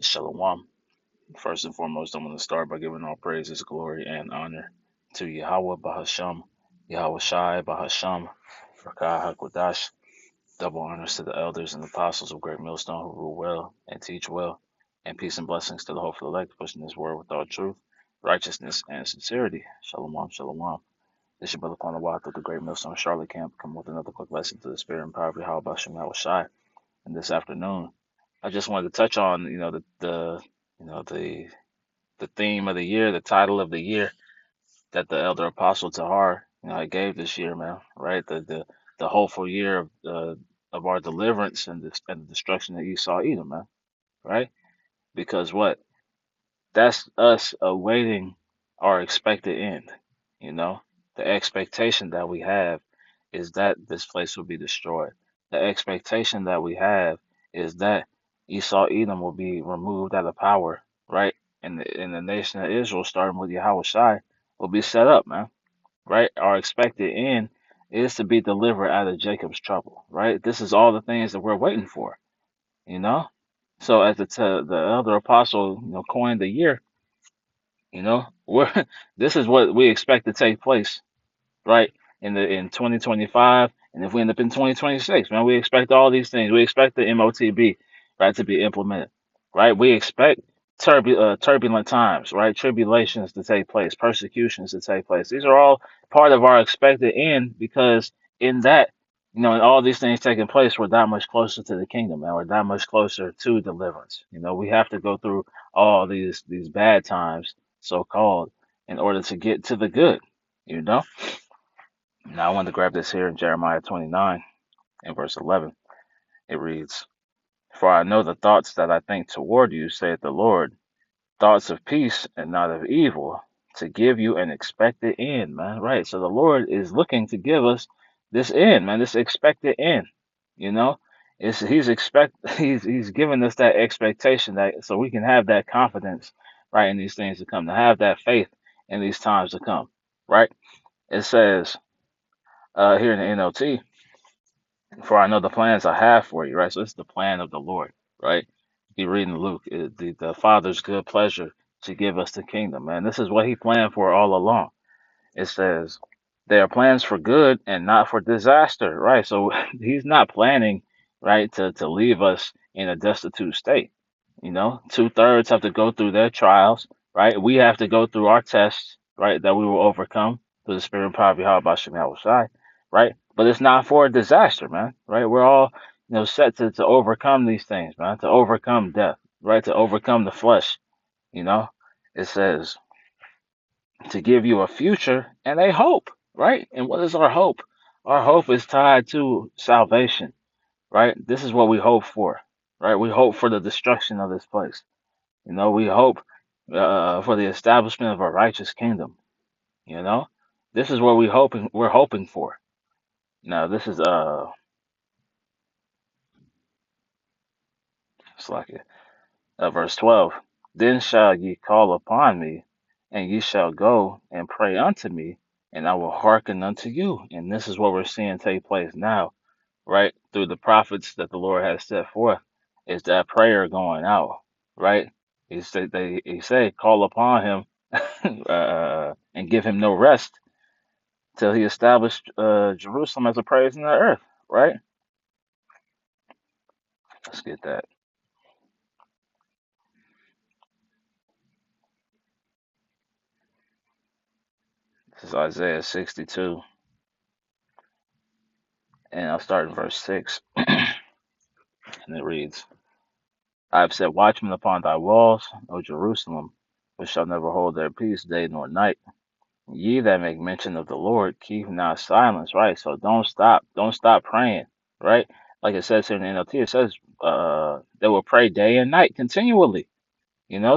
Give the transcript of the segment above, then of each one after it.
Shalom. First and foremost, I'm going to start by giving all praises, glory, and honor to Yahweh Bahasham, Yahweh Shai Bahasham, Rakah HaKodash. Double honors to the elders and apostles of Great Millstone who rule well and teach well, and peace and blessings to the hopeful elect, pushing this word with all truth, righteousness, and sincerity. Shalom, shalom. This is your brother Panawat of the Great Millstone Charlotte Camp, come with another quick lesson to the spirit and power of Yahweh Bahasham Yahweh Shai. And this afternoon, I just wanted to touch on, the theme of the year, the title of the year that the elder apostle Tahar, I gave this year, man. Right, the hopeful year of our deliverance and the destruction of Esau, Edom, man. Right, because what? That's us awaiting our expected end. You know, the expectation that we have is that this place will be destroyed. The expectation that we have is that Esau, Edom will be removed out of power, right? And the nation of Israel, starting with Yahweh Shai, will be set up, man. Right? Our expected end is to be delivered out of Jacob's trouble, right? This is all the things that we're waiting for, you know? So as the elder apostle, coined the year, we're this is what we expect to take place, right? In 2025, and if we end up in 2026, man, we expect all these things. We expect the MOTB, right, to be implemented, right? We expect turbulent times, right? Tribulations to take place, persecutions to take place. These are all part of our expected end because in that, and all these things taking place, we're that much closer to the kingdom, man. We're that much closer to deliverance. We have to go through all these bad times, so called, in order to get to the good, you know? Now I want to grab this here in Jeremiah 29 and verse 11. It reads, For I know the thoughts that I think toward you, saith the Lord, thoughts of peace and not of evil, to give you an expected end, man. Right. So the Lord is looking to give us this end, man, this expected end. You know, he's giving us that expectation that so we can have that confidence, right, in these things to come, to have that faith in these times to come. Right. It says here in the NLT, for I know the plans I have for you, right? So it's the plan of the Lord, right? You reading Luke, the Father's good pleasure to give us the kingdom, man. This is what He planned for all along. It says they are plans for good and not for disaster, right? So He's not planning, right, to leave us in a destitute state. 2/3 have to go through their trials, right? We have to go through our tests, right, that we will overcome through the Spirit and power of Yahweh Bashem Yahushai, right? But it's not for a disaster, man, right? We're all, set to overcome these things, man, to overcome death, right? To overcome the flesh, you know? It says to give you a future and a hope, right? And what is our hope? Our hope is tied to salvation, right? This is what we hope for, right? We hope for the destruction of this place. We hope for the establishment of a righteous kingdom. You know, this is what we're hoping for. Now, this is it's like verse 12. Then shall ye call upon me, and ye shall go and pray unto me, and I will hearken unto you. And this is what we're seeing take place now, right? Through the prophets that the Lord has set forth, is that prayer going out, right? He say, call upon him and give him no rest till he established Jerusalem as a praise in the earth, right? Let's get that. This is Isaiah 62, and I'll start in verse 6, and it reads, I have set watchmen upon thy walls, O Jerusalem, which shall never hold their peace day nor night. Ye that make mention of the Lord, keep not silence, right? So don't stop praying, right? Like it says here in the NLT, it says they will pray day and night continually.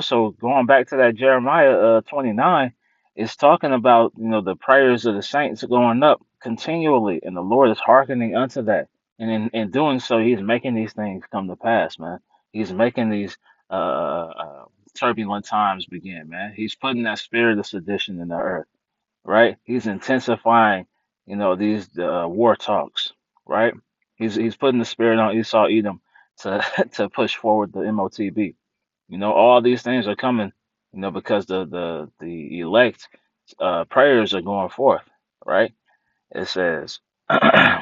So going back to that Jeremiah 29, it's talking about, the prayers of the saints going up continually, and the Lord is hearkening unto that. And in doing so, He's making these things come to pass, man. He's making these turbulent times begin, man. He's putting that spirit of sedition in the earth, right? He's intensifying, these war talks, right? He's putting the spirit on Esau, Edom to to push forward the MOTB. All these things are coming, because the elect prayers are going forth, right? It says, uh,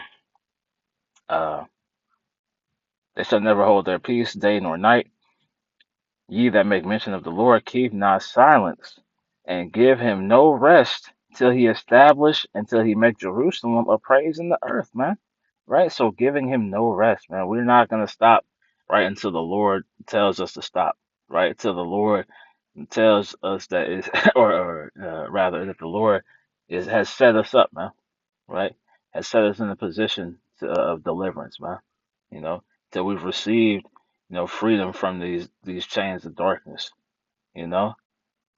they shall never hold their peace day nor night. Ye that make mention of the Lord, keep not silence, and give him no rest till he establish, until he make Jerusalem a praise in the earth, man. Right? So giving him no rest, man. We're not gonna stop right until the Lord tells us to stop, right? Till the Lord tells us that is, or rather that the Lord has set us up, man. Right? Has set us in a position of deliverance, man. You know, till we've received, freedom from these chains of darkness. You know,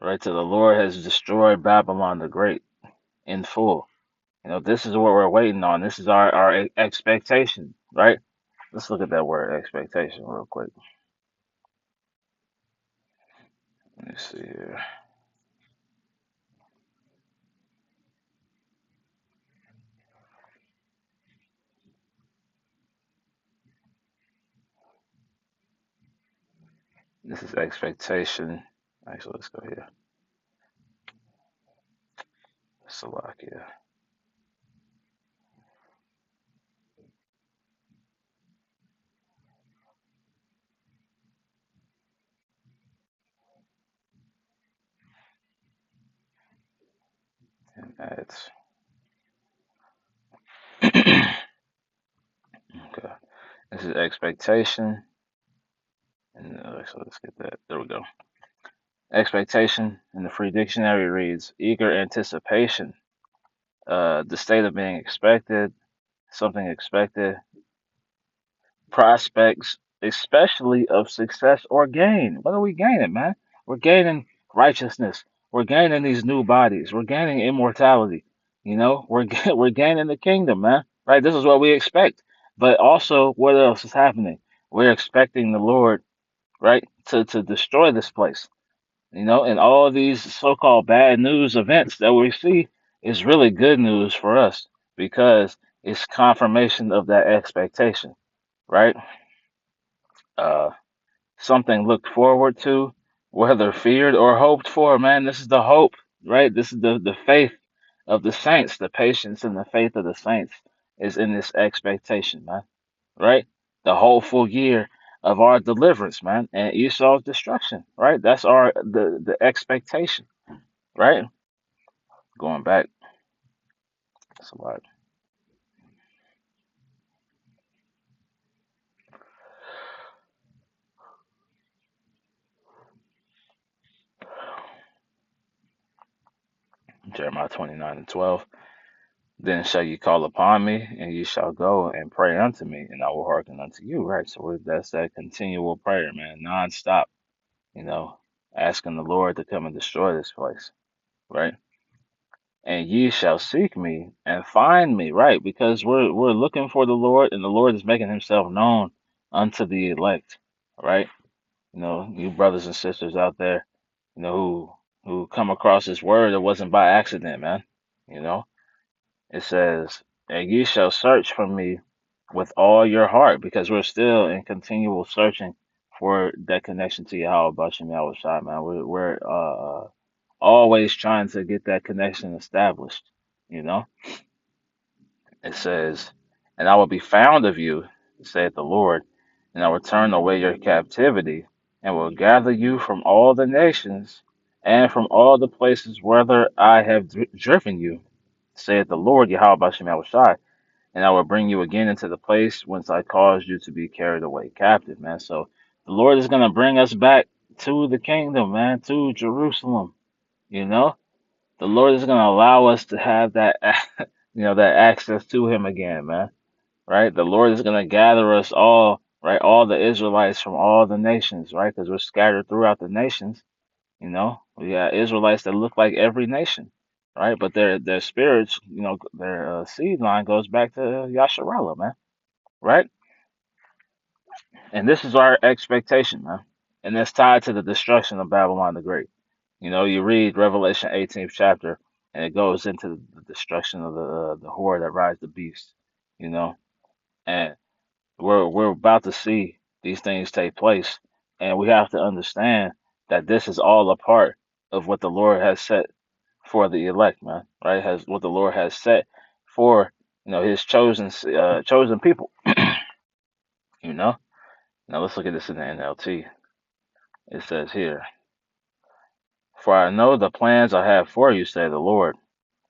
right? Till the Lord has destroyed Babylon the Great in full. This is what we're waiting on. This is our expectation, right? Let's look at that word expectation real quick. Let me see here. This is expectation. Actually, let's go here. Salakia. And that's okay. This is expectation. And so let's get that. There we go. Expectation in the free dictionary reads eager anticipation, the state of being expected, something expected, prospects, especially of success or gain. What are we gaining, man? We're gaining righteousness. We're gaining these new bodies. We're gaining immortality. We're gaining the kingdom, man. Right? This is what we expect. But also, what else is happening? We're expecting the Lord, right, to destroy this place. And all of these so-called bad news events that we see is really good news for us because it's confirmation of that expectation, right? Uh, Something looked forward to, whether feared or hoped for. Man, this is the hope, right? This is the faith of the saints, the patience and the faith of the saints is in this expectation, man, right? The whole full year of our deliverance, man, and Esau's destruction, right? That's the expectation, right? Going back, it's a lot. Jeremiah 29:12. Then shall you call upon me, and you shall go and pray unto me, and I will hearken unto you. Right. So that's that continual prayer, man, nonstop. You know, asking the Lord to come and destroy this place. Right. And ye shall seek me and find me. Right. Because we're looking for the Lord, and the Lord is making Himself known unto the elect. Right. You brothers and sisters out there, who come across His word, it wasn't by accident, man. You know. It says, and ye shall search for me with all your heart, because we're still in continual searching for that connection to Yahweh Bashim Yahweh Shai, man. We're always trying to get that connection established, you know? It says, and I will be found of you, saith the Lord, and I will turn away your captivity, and will gather you from all the nations and from all the places whither I have driven you, saith the Lord Yahweh Bashim Yahweh Shai, and I will bring you again into the place whence I caused you to be carried away captive, man. So the Lord is gonna bring us back to the kingdom, man, to Jerusalem. You know, the Lord is gonna allow us to have that, that access to Him again, man. Right? The Lord is gonna gather us all, right, all the Israelites from all the nations, right, because we're scattered throughout the nations. We got Israelites that look like every nation, right? But their spirits, their seed line goes back to Yasharallah, man, right? And this is our expectation, man, and it's tied to the destruction of Babylon the Great. You read Revelation 18th chapter, and it goes into the destruction of the whore that rides the beast, you know, and we're about to see these things take place, And we have to understand that this is all a part of what the Lord has set for the elect, man. Right? Has what the Lord has set for His chosen people. You know. Now let's look at this in the NLT. It says here, "For I know the plans I have for you," say the Lord.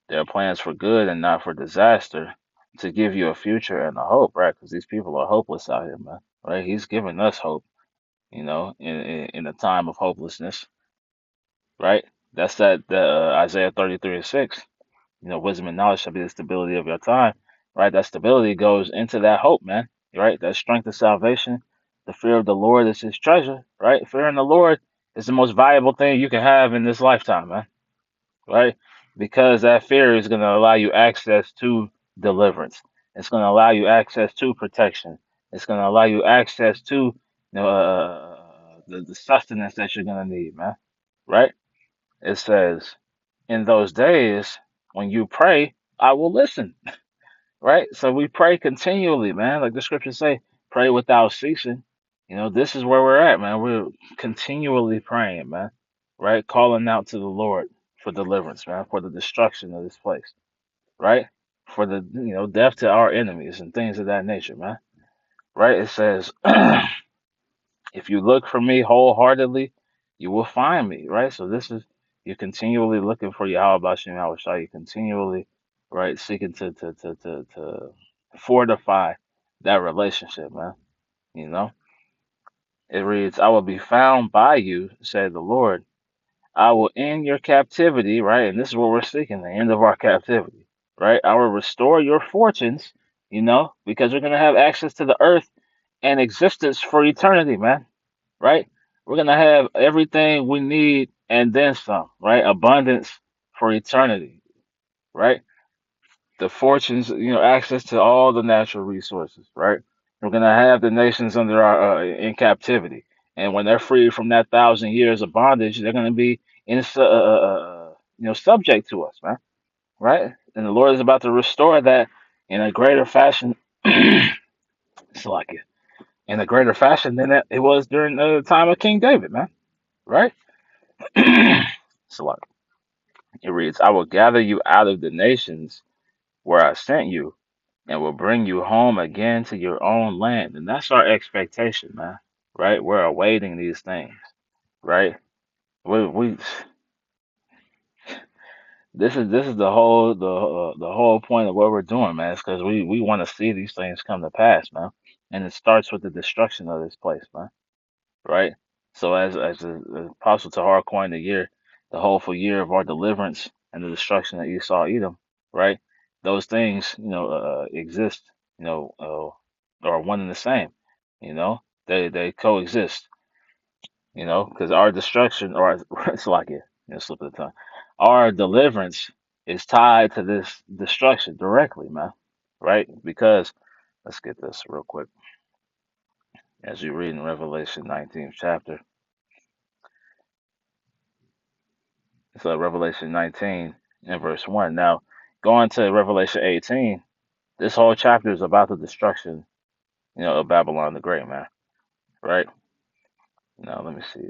"They are plans for good and not for disaster, to give you a future and a hope," right? Because these people are hopeless out here, man. Right? He's giving us hope, in a time of hopelessness, right? That's the Isaiah 33:6. Wisdom and knowledge shall be the stability of your time, right? That stability goes into that hope, man, right? That strength of salvation. The fear of the Lord is his treasure, right? Fearing the Lord is the most valuable thing you can have in this lifetime, man, right? Because that fear is going to allow you access to deliverance. It's going to allow you access to protection. It's going to allow you access to, the sustenance that you're going to need, man, right? It says, "In those days, when you pray, I will listen," right? So we pray continually, man. Like the scriptures say, pray without ceasing. This is where we're at, man. We're continually praying, man, right? Calling out to the Lord for deliverance, man, for the destruction of this place, right? For the, death to our enemies and things of that nature, man, right? It says, "If you look for me wholeheartedly, you will find me," right? So this is, you're continually looking for Yahweh Shem Yahweh Shai. You continually, right, seeking to fortify that relationship, man. You know, it reads, "I will be found by you," said the Lord. "I will end your captivity," right? And this is what we're seeking, the end of our captivity, right? "I will restore your fortunes," because we're going to have access to the earth and existence for eternity, man, right? We're gonna have everything we need and then some, right? Abundance for eternity, right? The fortunes, access to all the natural resources, right? We're gonna have the nations under our in captivity, and when they're freed from that 1,000 years of bondage, they're gonna be subject to us, man, right? And the Lord is about to restore that in a greater fashion. It's like it in a greater fashion than it was during the time of King David, man, right? So like it reads, "I will gather you out of the nations where I sent you, and will bring you home again to your own land." And that's our expectation, man. Right? We're awaiting these things, right? We this is the whole point of what we're doing, man. It's because we want to see these things come to pass, man. And it starts with the destruction of this place, man. Right? So as the Apostle Tahar coined the year, the hopeful year of our deliverance and the destruction of Esau, Edom, right? Those things, exist, are one and the same. They coexist. Because our destruction, or it's like it, slip of the tongue, our deliverance is tied to this destruction directly, man. Right? Because let's get this real quick. As you read in Revelation 19th chapter. So Revelation 19 and verse 1. Now, going to Revelation 18, this whole chapter is about the destruction, of Babylon the Great, man. Right? Now, let me see.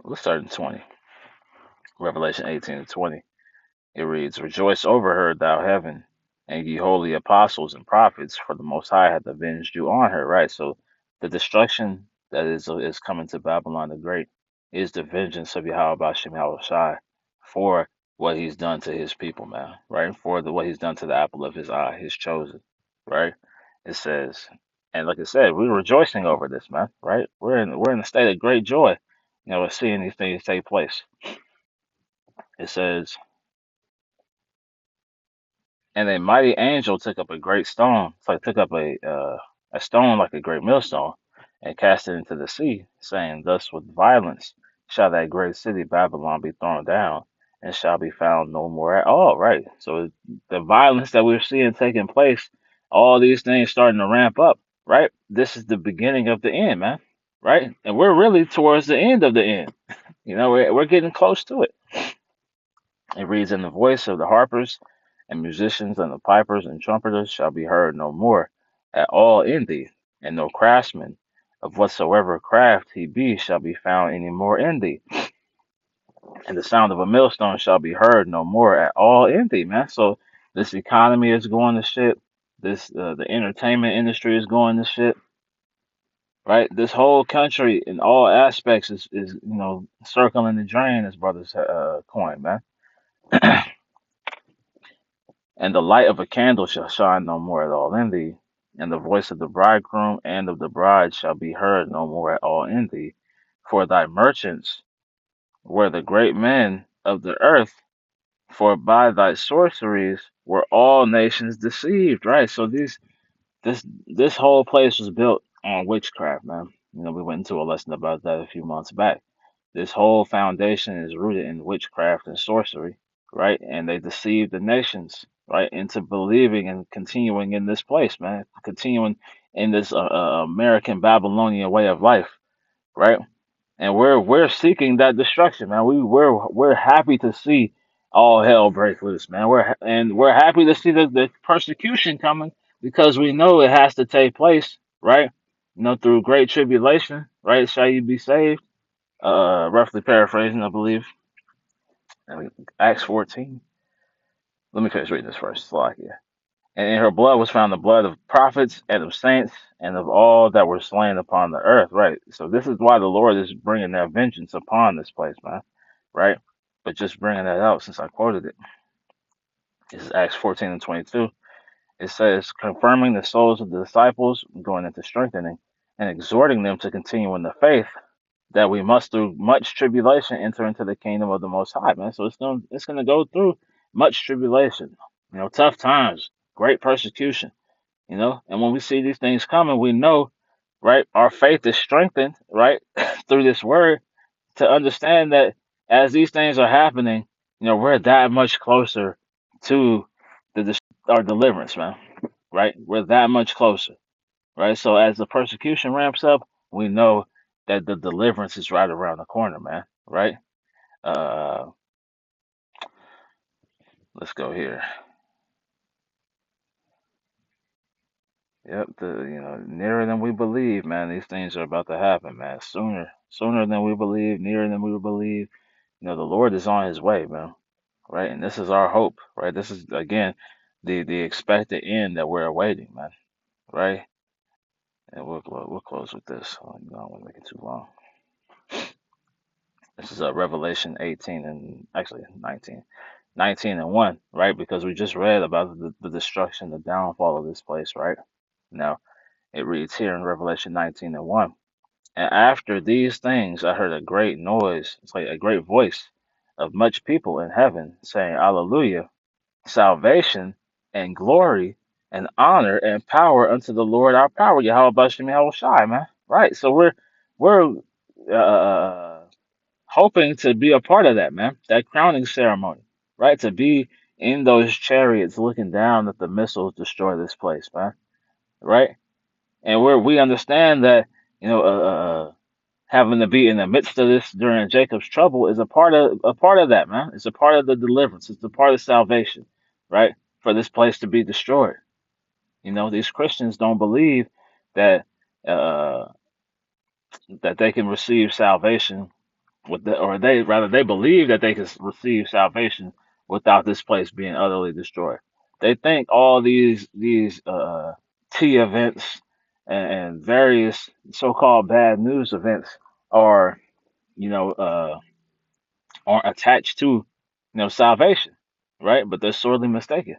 Let's start in 20. Revelation 18 and 20. It reads, "Rejoice over her, thou heaven, and ye holy apostles and prophets, for the Most High hath avenged you on her." Right? So the destruction that is coming to Babylon the Great is the vengeance of Yahweh Bashem Yahweh Shai for what he's done to his people, man. Right? For what he's done to the apple of his eye, his chosen. Right? It says, and like I said, we're rejoicing over this, man. Right? We're in a state of great joy, of seeing these things take place. It says, "And a mighty angel took up a great stone," so he took up a stone like a great millstone, "and cast it into the sea, saying, Thus with violence shall that great city Babylon be thrown down, and shall be found no more at all." Right. So the violence that we're seeing taking place all these things starting to ramp up, right? This is the beginning of the end, man, right? And we're really towards the end of the end. We're getting close to it. It reads, "In the voice of the harpers and musicians and the pipers and trumpeters shall be heard no more at all in thee, and no craftsman of whatsoever craft he be shall be found any more in thee. And the sound of a millstone shall be heard no more at all in thee," man. So this economy is going to shit. The entertainment industry is going to shit, right? This whole country in all aspects is circling the drain, as brothers coin, man. And the light of a candle shall shine no more at all in thee, and the voice of the bridegroom and of the bride shall be heard no more at all in thee. For thy merchants were the great men of the earth, for by thy sorceries were all nations deceived. Right. So this whole place was built on witchcraft, man. We went into a lesson about that a few months back. This whole foundation is rooted in witchcraft and sorcery, right? And they deceived the nations, right, into believing and continuing in this place, man, continuing in this American Babylonian way of life, right? And we're seeking that destruction, man. We're happy to see all hell break loose, man. We're happy to see the persecution coming because we know it has to take place, right? Through great tribulation, right? Shall you be saved? Roughly paraphrasing, I believe. Acts 14. Let me finish reading this first. Slovakia. And in her blood was found the blood of prophets and of saints and of all that were slain upon the earth. Right. So this is why the Lord is bringing that vengeance upon this place, man. Right. But just bringing that out since I quoted it. This is Acts 14 and 22. It says, confirming the souls of the disciples, going into strengthening, and exhorting them to continue in the faith, that we must through much tribulation enter into the kingdom of the Most High, man. So it's gonna go through much tribulation, tough times, great persecution, And when we see these things coming, we know, right, our faith is strengthened, right, through this word to understand that as these things are happening, we're that much closer to our deliverance, man. Right, we're that much closer, right? So as the persecution ramps up, we know that the deliverance is right around the corner, man. Right? Uh, let's go here. Yep, nearer than we believe, man. These things are about to happen, man. Sooner than we believe, nearer than we believe. The Lord is on His way, man. Right, and this is our hope, right? This is again the expected end that we're awaiting, man. Right? And we'll close with this. I don't want to make it too long. This is Revelation 18 and actually 19 and 1, right? Because we just read about the destruction, the downfall of this place, right? Now, it reads here in Revelation 19 and 1. And after these things, I heard a great noise, it's like a great voice of much people in heaven saying, Alleluia, salvation and glory and honor and power unto the Lord our power, Yahweh Bashem Yahweh Shai, man. Right? So we're hoping to be a part of that, man. That crowning ceremony, right? To be in those chariots looking down at the missiles destroy this place, man. Right? And we understand that, having to be in the midst of this during Jacob's trouble is a part of that, man. It's a part of the deliverance. It's a part of salvation, right? For this place to be destroyed. These Christians don't believe that uh, that they can receive salvation or they believe that they can receive salvation without this place being utterly destroyed. They think all these T events and various so-called bad news events are you know are attached to salvation, right? But they're sorely mistaken.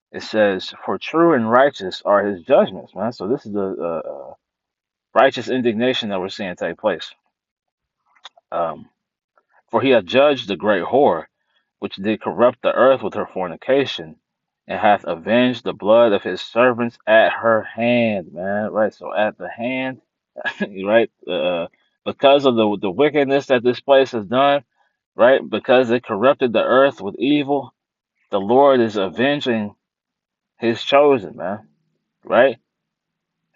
It says, "For true and righteous are His judgments," man. So this is the righteous indignation that we're seeing take place. Um, For He hath judged the great whore, which did corrupt the earth with her fornication, and hath avenged the blood of His servants at her hand, man. Right, so at the hand, right? Because of the wickedness that this place has done, right? Because it corrupted the earth with evil, the Lord is avenging His chosen, man. right?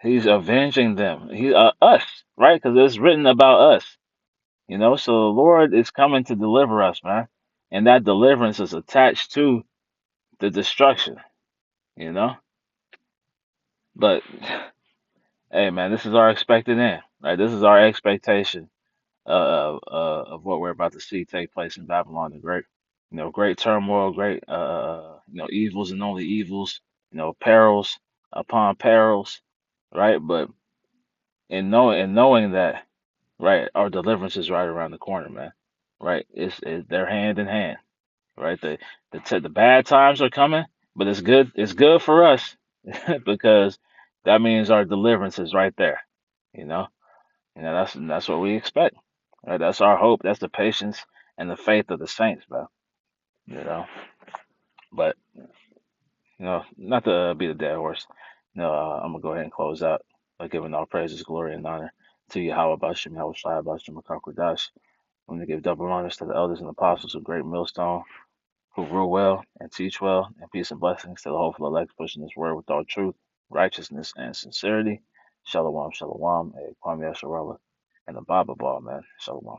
He's avenging them. He us, right? Because it's written about us, you know. So the Lord is coming to deliver us, man, and that deliverance is attached to the destruction, you know. But hey, man, this is our expected end, right? This is our expectation of what we're about to see take place in Babylon the Great. You know, great turmoil, great evils and only evils, perils upon perils, right? But in knowing that, right, our deliverance is right around the corner, man. Right? It's they're hand in hand, right? The bad times are coming, but it's good. It's good for us because that means our deliverance is right there. You know, that's what we expect. Right? That's our hope. That's the patience and the faith of the saints, bro. You know, but not to beat a dead horse. I'm gonna go ahead and close out by giving all praises, glory, and honor to Yahweh Bashim, Yahweh Shai Bashim, Makakwadash. I'm gonna give double honors to the elders and apostles of Great Millstone who rule well and teach well, and peace and blessings to the hopeful elect pushing this word with all truth, righteousness, and sincerity. Shalom, shalom, Kwame Asharala, and the Baba Ball, man. Shalom.